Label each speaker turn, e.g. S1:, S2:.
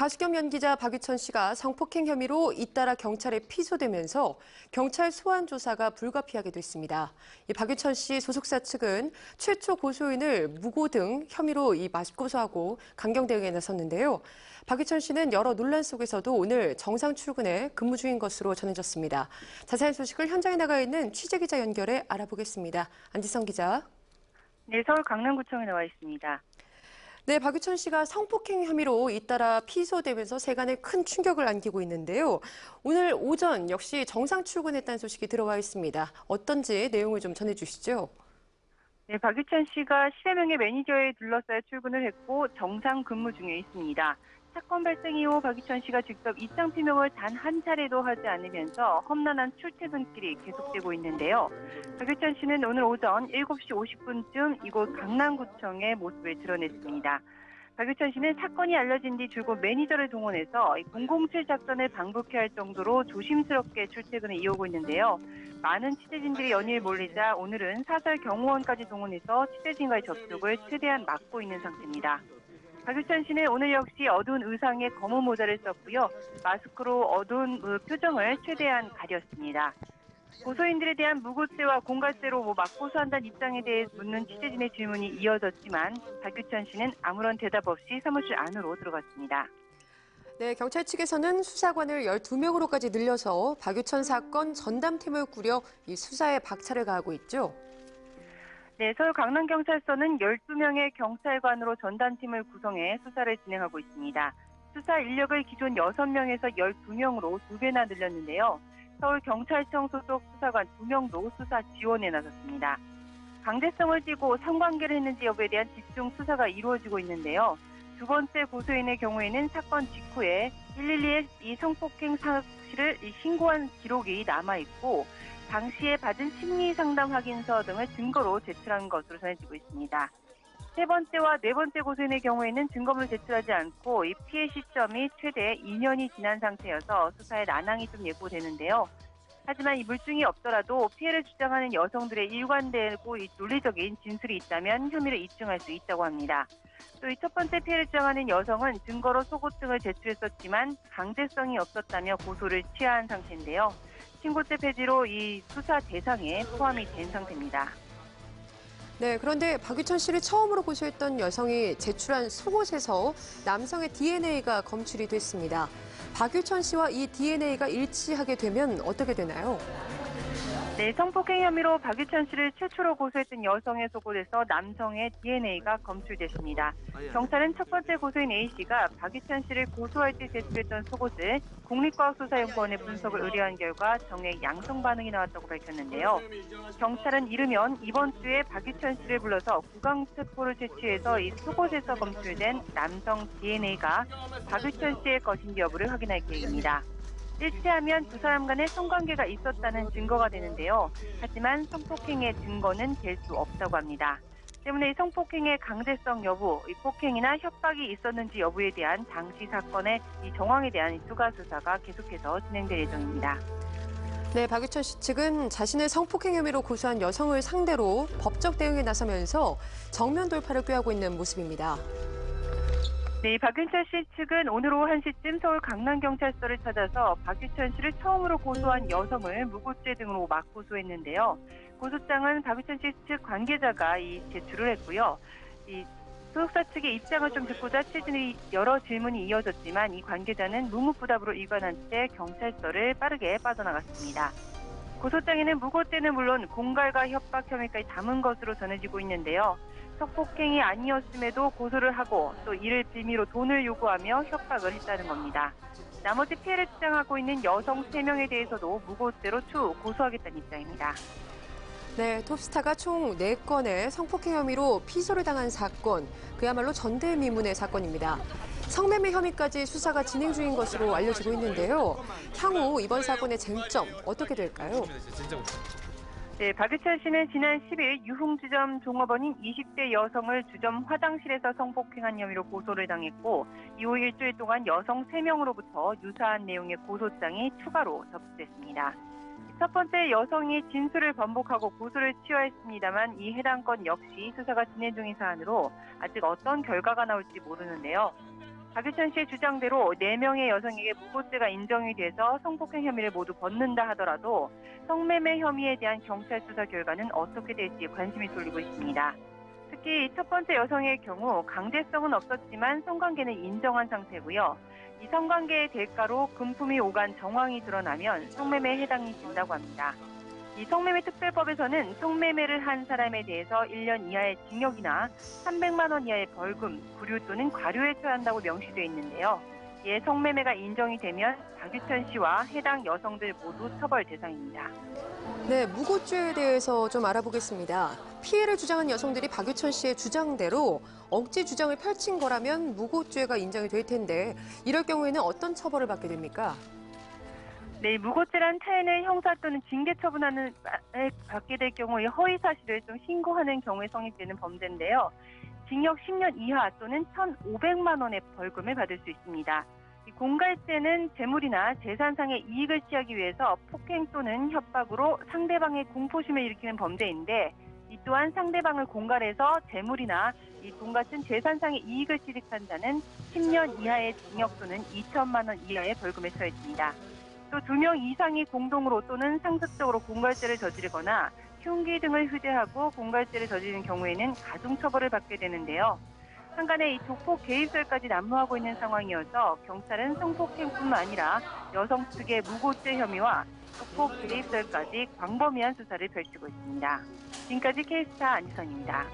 S1: 가수 겸 연기자 박유천 씨가 성폭행 혐의로 잇따라 경찰에 피소되면서 경찰 소환 조사가 불가피하게 됐습니다. 이 박유천 씨 소속사 측은 최초 고소인을 무고 등 혐의로 맞고소하고 강경 대응에 나섰는데요. 박유천 씨는 여러 논란 속에서도 오늘 정상 출근해 근무 중인 것으로 전해졌습니다. 자세한 소식을 현장에 나가 있는 취재기자 연결해 알아보겠습니다. 안지성 기자.
S2: 네, 서울 강남구청에 나와 있습니다.
S1: 네, 박유천 씨가 성폭행 혐의로 잇따라 피소되면서 세간에 큰 충격을 안기고 있는데요. 오늘 오전 역시 정상 출근했다는 소식이 들어와 있습니다. 어떤지 내용을 좀 전해주시죠.
S2: 네, 박유천 씨가 10여 명의 매니저에 둘러싸여 출근을 했고 정상 근무 중에 있습니다. 사건 발생 이후 박유천 씨가 직접 입장 표명을 단 한 차례도 하지 않으면서 험난한 출퇴근길이 계속되고 있는데요. 박유천 씨는 오늘 오전 7시 50분쯤 이곳 강남구청의 모습을 드러냈습니다. 박유천 씨는 사건이 알려진 뒤 줄곧 매니저를 동원해서 007 작전을 방북해야 할 정도로 조심스럽게 출퇴근을 이어오고 있는데요. 많은 취재진들이 연일 몰리자 오늘은 사설 경호원까지 동원해서 취재진과의 접촉을 최대한 막고 있는 상태입니다. 박유천 씨는 오늘 역시 어두운 의상에 검은 모자를 썼고요. 마스크로 어두운 표정을 최대한 가렸습니다. 고소인들에 대한 무고죄와 공갈죄로 맞고소한다는 입장에 대해 묻는 취재진의 질문이 이어졌지만 박유천 씨는 아무런 대답 없이 사무실 안으로 들어갔습니다.
S1: 네, 경찰 측에서는 수사관을 12명으로까지 늘려서 박유천 사건 전담팀을 꾸려 이 수사에 박차를 가하고 있죠.
S2: 네, 서울 강남경찰서는 12명의 경찰관으로 전담팀을 구성해 수사를 진행하고 있습니다. 수사 인력을 기존 6명에서 12명으로 2배나 늘렸는데요. 서울경찰청 소속 수사관 2명도 수사 지원에 나섰습니다. 강제성을 띠고 성관계를 했는지 여부에 대한 집중 수사가 이루어지고 있는데요. 두 번째 고소인의 경우에는 사건 직후에 112에 이 성폭행 사실을 신고한 기록이 남아있고 당시에 받은 심리상담 확인서 등을 증거로 제출한 것으로 전해지고 있습니다. 세 번째와 네 번째 고소인의 경우에는 증거물을 제출하지 않고 이 피해 시점이 최대 2년이 지난 상태여서 수사에 난항이 좀 예고되는데요. 하지만 이 물증이 없더라도 피해를 주장하는 여성들의 일관되고 논리적인 진술이 있다면 혐의를 입증할 수 있다고 합니다. 또 이 첫 번째 피해를 주장하는 여성은 증거로 속옷 등을 제출했었지만 강제성이 없었다며 고소를 취하한 상태인데요. 신고죄 폐지로 이 수사 대상에 포함이 된 상태입니다.
S1: 네, 그런데 박유천 씨를 처음으로 고소했던 여성이 제출한 속옷에서 남성의 DNA가 검출이 됐습니다. 박유천 씨와 이 DNA가 일치하게 되면 어떻게 되나요?
S2: 네, 성폭행 혐의로 박유천 씨를 최초로 고소했던 여성의 속옷에서 남성의 DNA가 검출됐습니다. 경찰은 첫 번째 고소인 A씨가 박유천 씨를 고소할 때 제출했던 속옷을 국립과학수사연구원에 분석을 의뢰한 결과 정액 양성 반응이 나왔다고 밝혔는데요. 경찰은 이르면 이번 주에 박유천 씨를 불러서 구강세포를 채취해서 이 속옷에서 검출된 남성 DNA가 박유천 씨의 것인지 여부를 확인할 계획입니다. 일치하면 두 사람 간의 성관계가 있었다는 증거가 되는데요. 하지만 성폭행의 증거는 될 수 없다고 합니다. 때문에 이 성폭행의 강제성 여부, 이 폭행이나 협박이 있었는지 여부에 대한 당시 사건의 이 정황에 대한 추가 수사가 계속해서 진행될 예정입니다.
S1: 네, 박유천 씨 측은 자신을 성폭행 혐의로 고소한 여성을 상대로 법적 대응에 나서면서 정면 돌파를 꾀하고 있는 모습입니다.
S2: 네, 박유천 씨 측은 오늘 오후 1시쯤 서울 강남경찰서를 찾아서 박유천 씨를 처음으로 고소한 여성을 무고죄 등으로 맞고소했는데요. 고소장은 박유천 씨 측 관계자가 제출을 했고요. 이 소속사 측의 입장을 좀 듣고자 취재진의 여러 질문이 이어졌지만 이 관계자는 묵묵부답으로 일관한 채 경찰서를 빠르게 빠져나갔습니다. 고소장에는 무고죄는 물론 공갈과 협박 혐의까지 담은 것으로 전해지고 있는데요. 성폭행이 아니었음에도 고소를 하고 또 이를 빌미로 돈을 요구하며 협박을 했다는 겁니다. 나머지 피해를 주장하고 있는 여성 3명에 대해서도 무고죄로 추후 고소하겠다는 입장입니다.
S1: 네, 톱스타가 총 4건의 성폭행 혐의로 피소를 당한 사건, 그야말로 전대미문의 사건입니다. 성매매 혐의까지 수사가 진행 중인 것으로 알려지고 있는데요. 향후 이번 사건의 쟁점 어떻게 될까요?
S2: 네, 박유천 씨는 지난 10일 유흥주점 종업원인 20대 여성을 주점 화장실에서 성폭행한 혐의로 고소를 당했고 이후 일주일 동안 여성 3명으로부터 유사한 내용의 고소장이 추가로 접수됐습니다. 첫 번째 여성이 진술을 번복하고 고소를 취하했습니다만 이 해당 건 역시 수사가 진행 중인 사안으로 아직 어떤 결과가 나올지 모르는데요. 박유천 씨의 주장대로 4명의 여성에게 무고죄가 인정이 돼서 성폭행 혐의를 모두 벗는다 하더라도 성매매 혐의에 대한 경찰 수사 결과는 어떻게 될지 관심이 쏠리고 있습니다. 특히 첫 번째 여성의 경우 강제성은 없었지만 성관계는 인정한 상태고요. 이 성관계의 대가로 금품이 오간 정황이 드러나면 성매매에 해당이 된다고 합니다. 이 성매매 특별법에서는 성매매를 한 사람에 대해서 1년 이하의 징역이나 300만 원 이하의 벌금, 구류 또는 과료에 처한다고 명시되어 있는데요. 이에 성매매가 인정이 되면 박유천 씨와 해당 여성들 모두 처벌 대상입니다.
S1: 네, 무고죄에 대해서 좀 알아보겠습니다. 피해를 주장한 여성들이 박유천 씨의 주장대로 억지 주장을 펼친 거라면 무고죄가 인정이 될 텐데 이럴 경우에는 어떤 처벌을 받게 됩니까?
S2: 네, 무고죄란 타인을 형사 또는 징계 처분하는 받게 될 경우에 허위 사실을 좀 신고하는 경우에 성립되는 범죄인데요. 징역 10년 이하 또는 1,500만 원의 벌금을 받을 수 있습니다. 이 공갈죄는 재물이나 재산상의 이익을 취하기 위해서 폭행 또는 협박으로 상대방의 공포심을 일으키는 범죄인데 이 또한 상대방을 공갈해서 재물이나 이 돈 같은 재산상의 이익을 취득한 자는 10년 이하의 징역 또는 2천만 원 이하의 벌금에 처해집니다. 또 2명 이상이 공동으로 또는 상습적으로 공갈죄를 저지르거나 흉기 등을 휴대하고 공갈죄를 저지르는 경우에는 가중처벌을 받게 되는데요. 한간에 이 조폭 개입설까지 난무하고 있는 상황이어서 경찰은 성폭행뿐만 아니라 여성 측의 무고죄 혐의와 조폭 개입설까지 광범위한 수사를 펼치고 있습니다. 지금까지 K스타 안지선입니다.